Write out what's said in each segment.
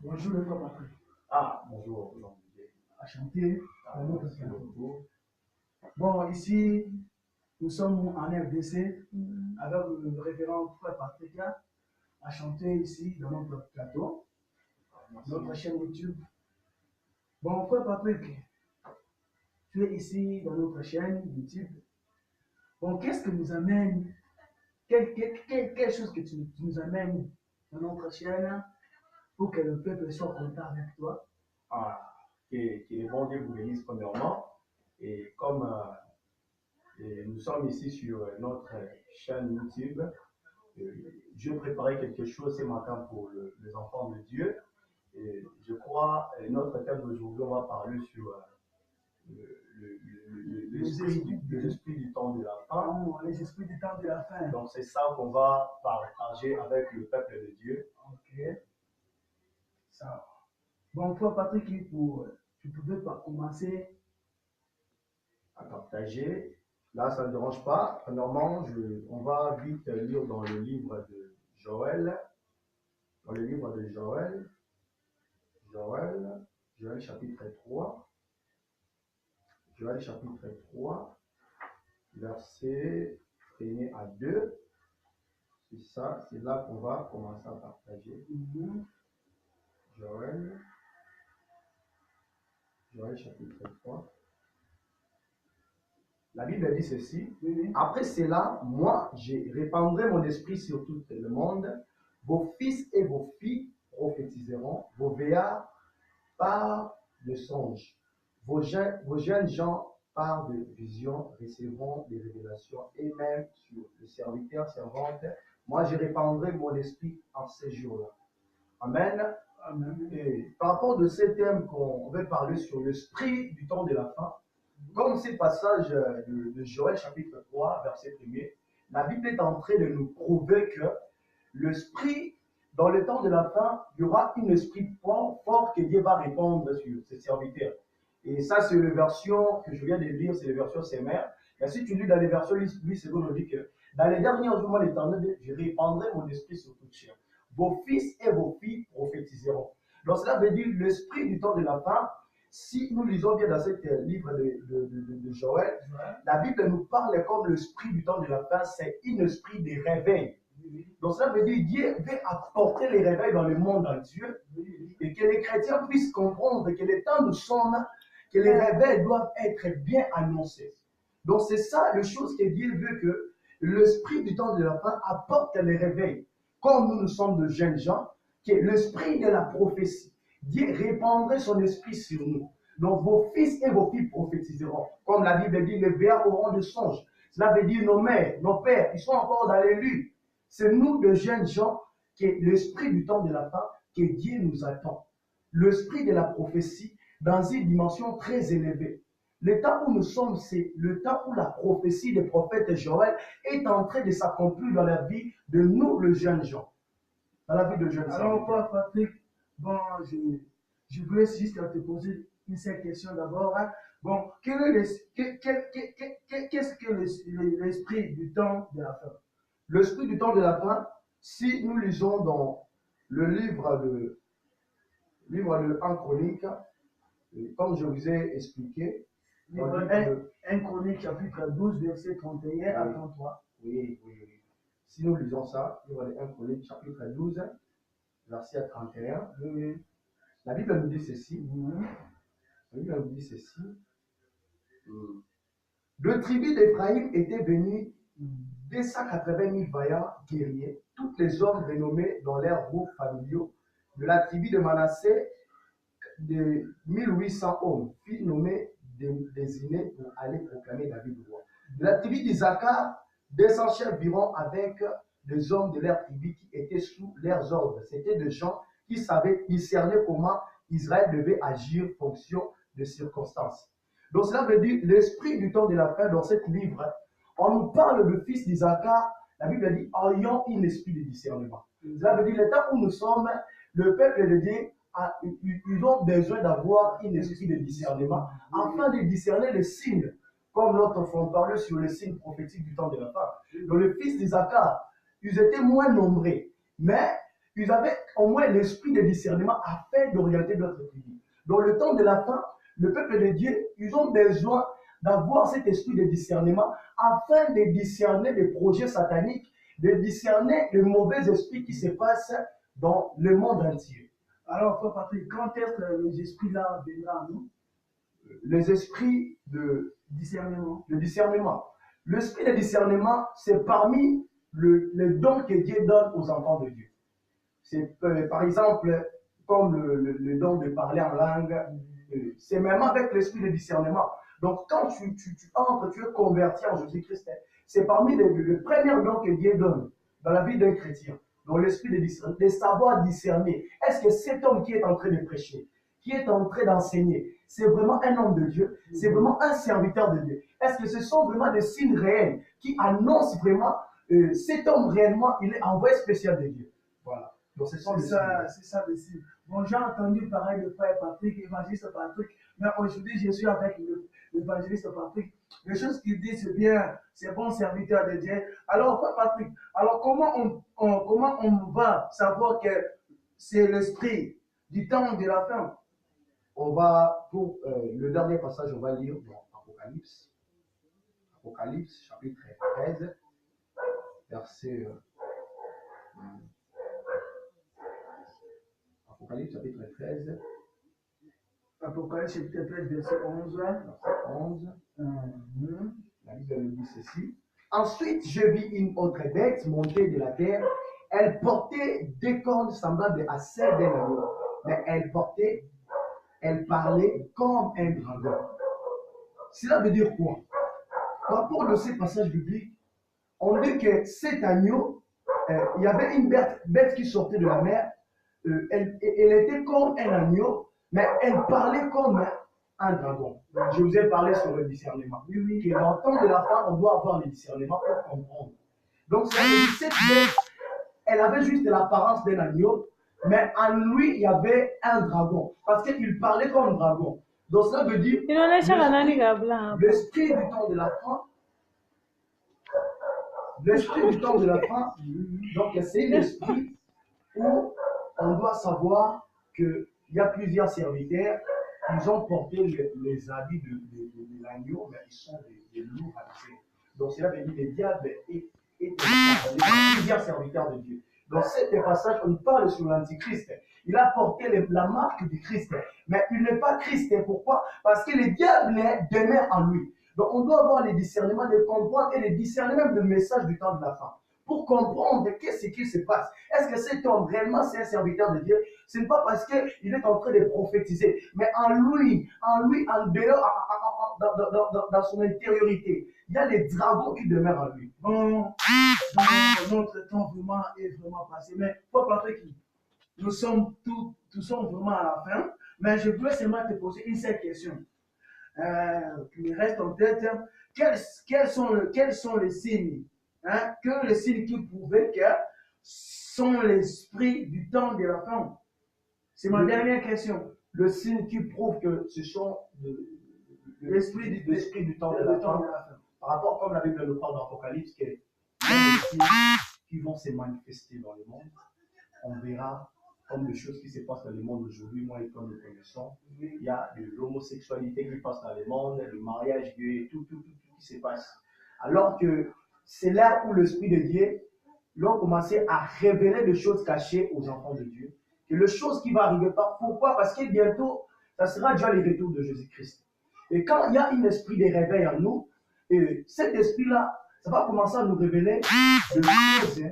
Bonjour le frère Patrick. Ah, bonjour, Jean-Didier. Enchanté. Ah, merci beaucoup. Bon, ici, nous sommes en RDC avec le révérend frère Patrick là, à chanter ici dans notre plateau, Merci. notre chaîne YouTube. Bon, frère Patrick, tu es ici dans notre chaîne YouTube. Bon, qu'est-ce que nous amène, quelque chose que tu nous amènes dans notre chaîne pour que le peuple soit content avec toi? Ah, que le bon Dieu vous bénisse premièrement. Et comme nous sommes ici sur notre chaîne YouTube, je préparais quelque chose ce matin pour les enfants de Dieu. Et je crois notre thème d'aujourd'hui, on va parler sur l'esprit du temps de la fin. Oh, les esprits du temps de la fin. Donc c'est ça qu'on va partager avec le peuple de Dieu. Ok. Ça. Bon, frère Patrick, tu pouvais pas commencer À partager. Là, ça ne dérange pas. Premièrement, on va vite lire dans le livre de Joël. Dans le livre de Joël. Joël chapitre 3. Joël chapitre 3, verset 1 à 2. C'est ça, c'est là qu'on va commencer à partager. Joël chapitre 3. La Bible dit ceci. Après cela, moi, je répandrai mon esprit sur tout le monde. Vos fils et vos filles prophétiseront. Vos vieillards par de songes. Vos jeunes gens par de visions recevront des révélations. Et même sur les serviteurs, servantes, moi, je répandrai mon esprit en ces jours-là. Amen. Amen. Et par rapport de ce thème qu'on va parler sur l'esprit du temps de la fin, comme ce passage de Joël chapitre 3, verset 1er, la Bible est en train de nous prouver que l'esprit, dans le temps de la fin, il y aura un esprit fort que Dieu va répandre sur ses serviteurs. Et ça, c'est la version que je viens de lire, c'est la version Semer. Mais si tu lis dans les versions Louis II, on dit que dans les derniers jours, moi, l'Éternel, je répandrai mon esprit sur toute chair. Vos fils et vos filles prophétiseront. Donc cela veut dire l'esprit du temps de la fin. Si nous lisons bien dans ce livre de Joël, la Bible nous parle comme l'esprit du temps de la fin, c'est un esprit de réveil. Donc cela veut dire Dieu veut apporter les réveils dans le monde entier et que les chrétiens puissent comprendre que les temps nous sommes, que les réveils doivent être bien annoncés. Donc c'est ça la chose que Dieu veut, que l'esprit du temps de la fin apporte les réveils. Comme nous sommes de jeunes gens, que l'esprit de la prophétie, Dieu répandrait son esprit sur nous. Donc vos fils et vos filles prophétiseront. Comme la Bible dit, les vieillards auront des songes. Cela veut dire nos mères, nos pères, ils sont encore dans les luttes. C'est nous, de jeunes gens, qui est l'esprit du temps de la fin, que Dieu nous attend. L'esprit de la prophétie dans une dimension très élevée. Le temps où nous sommes, c'est le temps où la prophétie des prophètes Joël est en train de s'accomplir dans la vie de nous, les jeunes gens. Dans la vie de jeunes gens. Alors, Père Patrick, bon, je voulais juste te poser une seule question d'abord. Hein. Bon, qu'est-ce que l'esprit du temps de la fin? L'esprit du temps de la fin, si nous lisons dans le livre de 1 Chronique, comme je vous ai expliqué, livre 1 Chronique, chapitre 12, verset 31 à 33. Oui. Si nous lisons ça, livre de 1 Chronique, chapitre 12, verset 31, la Bible nous dit ceci. La Bible nous dit ceci. Le tribu d'Éphraïm était venu 280 000 vaillants guerriers, tous les hommes renommés dans leurs groupes familiaux. De la tribu de Manassé, de 1800 hommes furent nommés, désignés pour aller proclamer David roi. De la tribu d'Isaacar, 200 chefs viront avec des hommes de leur tribu qui étaient sous leurs ordres. C'était des gens qui savaient discerner comment Israël devait agir en fonction des circonstances. Donc cela veut dire l'esprit du temps de la fin dans ce livre. On nous parle de fils d'Isaacar. La Bible dit ayant un esprit de discernement. Cela veut dire le temps où nous sommes, le peuple de Dieu, ils ont besoin d'avoir un esprit de discernement afin de discerner les signes, comme l'autre fois on parlait sur les signes prophétiques du temps de la fin. Donc les fils d'Isaacar, ils étaient moins nombreux, mais ils avaient au moins l'esprit de discernement afin d'orienter notre vie. Dans le temps de la fin, le peuple de Dieu, ils ont besoin d'avoir cet esprit de discernement afin de discerner les projets sataniques, de discerner le mauvais esprit qui se passe dans le monde entier. Alors, Frère Patrick, quand est-ce que les esprits-là viendront à nous? Les esprits de Discernement. discernement. L'esprit de discernement, c'est parmi les dons que Dieu donne aux enfants de Dieu. C'est par exemple comme le don de parler en langue, c'est même avec l'esprit de discernement. Donc quand tu entres, tu es converti en Jésus-Christ, c'est parmi les premiers dons que Dieu donne dans la vie d'un chrétien. Donc l'esprit de discernement, de savoir discerner. Est-ce que cet homme qui est en train de prêcher, qui est en train d'enseigner, c'est vraiment un homme de Dieu, c'est vraiment un serviteur de Dieu? Est-ce que ce sont vraiment des signes réels qui annoncent vraiment cet homme réellement, il est envoyé spécial de Dieu? Voilà. Donc C'est ça le signe. Bon, j'ai entendu parler de Frère Patrick, évangéliste Patrick, mais aujourd'hui je suis avec l'évangéliste Patrick. Les choses qu'il dit, c'est bien, c'est bon serviteur de Dieu. Alors, Frère Patrick, alors comment on va savoir que c'est l'esprit du temps de la fin? On va, pour le dernier passage, on va lire dans Apocalypse. Apocalypse, chapitre 13, verset. Apocalypse, chapitre 13. Apocalypse, chapitre 13, verset 11. Verset 11. La Bible nous dit ceci. Ensuite, je vis une autre bête monter de la terre. Elle portait deux cornes semblables à celles d'un agneau, mais elle parlait comme un dragon. Cela veut dire quoi? Par rapport à ces passages bibliques, on dit que cet agneau, il y avait une bête qui sortait de la mer. Elle était comme un agneau, mais elle parlait comme un dragon. Je vous ai parlé sur le discernement. Oui, que dans le temps de la fin, on doit avoir le discernement pour comprendre. Donc, cette bête, elle avait juste l'apparence d'un agneau, mais en lui, il y avait un dragon. Parce qu'il parlait comme un dragon. Donc, ça veut dire l'esprit du temps de la fin. L'esprit du temps de la fin, donc c'est l'esprit où on doit savoir qu'il y a plusieurs serviteurs, ils ont porté les habits de l'agneau, mais ils sont des loups racisés. Donc cela veut dire que le diable est plusieurs serviteurs de Dieu. Dans cet passage, on parle sur l'Antichrist. Il a porté la marque du Christ, mais il n'est pas Christ. Pourquoi? Parce que le diable demeure en lui. Donc on doit avoir le discernement de comprendre et le discernement même le message du temps de la fin. Pour comprendre qu'est-ce qui se passe. Est-ce que cet homme réellement c'est un serviteur de Dieu? Ce n'est pas parce qu'il est en train de prophétiser, mais en lui, en dehors, dans son intériorité, il y a les dragons qui demeurent en lui. Bon, notre temps vraiment est vraiment passé. Mais Frère Patrick, nous sommes vraiment à la fin. Mais je voulais seulement te poser une seule question qui me reste en tête. Quels sont les signes, que les signes qui prouvaient que sont l'esprit du temps de la fin? C'est ma dernière question. Le signe qui prouve que ce sont l'esprit du temps de la fin. Par rapport, comme la Bible nous parle dans l'Apocalypse, qu'il y a des signes qui vont se manifester dans le monde. On verra comme des choses qui se passent dans le monde aujourd'hui, moi et comme nous connaissons. Il y a de l'homosexualité qui passe dans le monde, le mariage gay, tout qui se passe. Alors que c'est là où l'Esprit de Dieu l'ont commencé à révéler des choses cachées aux enfants de Dieu. Que les choses qui vont arriver, pourquoi? Parce que bientôt, ça sera déjà le retour de Jésus-Christ. Et quand il y a un esprit de réveil en nous, cet esprit-là, ça va commencer à nous révéler des choses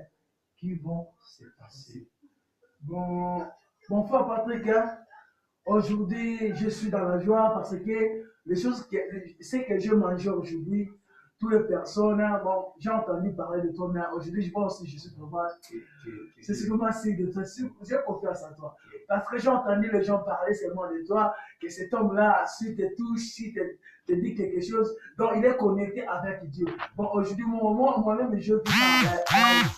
qui vont se passer. Bon, mon frère Patrick, aujourd'hui, je suis dans la joie parce que ce que je mange aujourd'hui, toutes les personnes, bon, j'ai entendu parler de toi, mais aujourd'hui, je vois aussi, je suis vraiment, c'est sûrement signe de toi, j'ai confiance en toi. Parce que j'ai entendu les gens parler seulement de toi, que cet homme-là, si te touche, si te dit quelque chose, donc il est connecté avec Dieu. Bon, aujourd'hui, moi-même, je vis par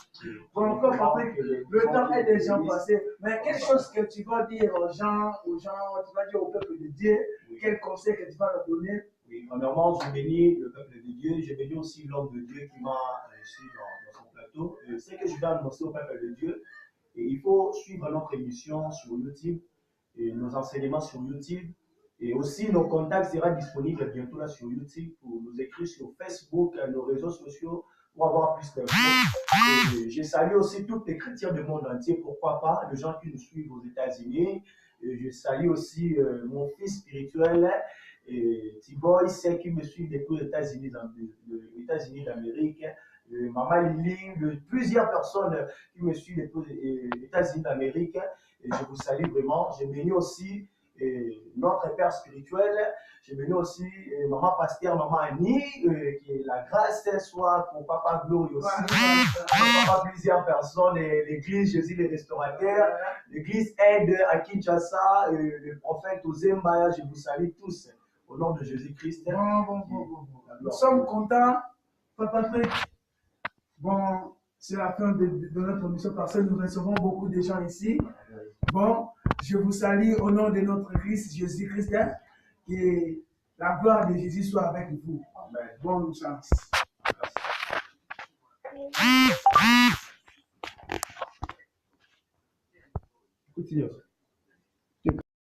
bon, comme Patrick, le temps est déjà passé, mais quelque chose que tu vas dire aux gens, tu vas dire au peuple de Dieu, quel conseil que tu vas leur donner? Oui, premièrement, je bénis le peuple de Dieu, je bénis aussi l'homme de Dieu qui m'a reçu dans son plateau. Ce que je vais annoncer au peuple de Dieu, et il faut faut suivre notre émission sur YouTube et nos enseignements sur YouTube. Et aussi, nos contacts seront disponibles bientôt là sur YouTube pour nous écrire sur Facebook, nos réseaux sociaux pour avoir plus d'infos. Et je salue aussi tous les chrétiens du monde entier, pourquoi pas, les gens qui nous suivent aux États-Unis. Et je salue aussi mon fils spirituel, Tiboy, ceux qui me suivent depuis les États-Unis d'Amérique. Maman Lily, plusieurs personnes qui me suivent depuis les États-Unis d'Amérique. Et je vous salue vraiment. Je bénis aussi notre Père spirituel. Je bénis aussi Maman Pasteur, Maman Annie, que la grâce soit pour Papa Glory aussi. Papa, plusieurs personnes, l'église Jésus les restaurateurs, l'église Aide à Kinshasa, le prophète Ozemba, je vous salue tous au nom de Jésus-Christ. Bon. Nous sommes contents, Papa Patrick. Bon, c'est la fin de notre mission parce que nous recevons beaucoup de gens ici. Bon, je vous salue au nom de notre Christ Jésus-Christ. Que la gloire de Jésus soit avec vous. Amen. Bonne chance. Continue.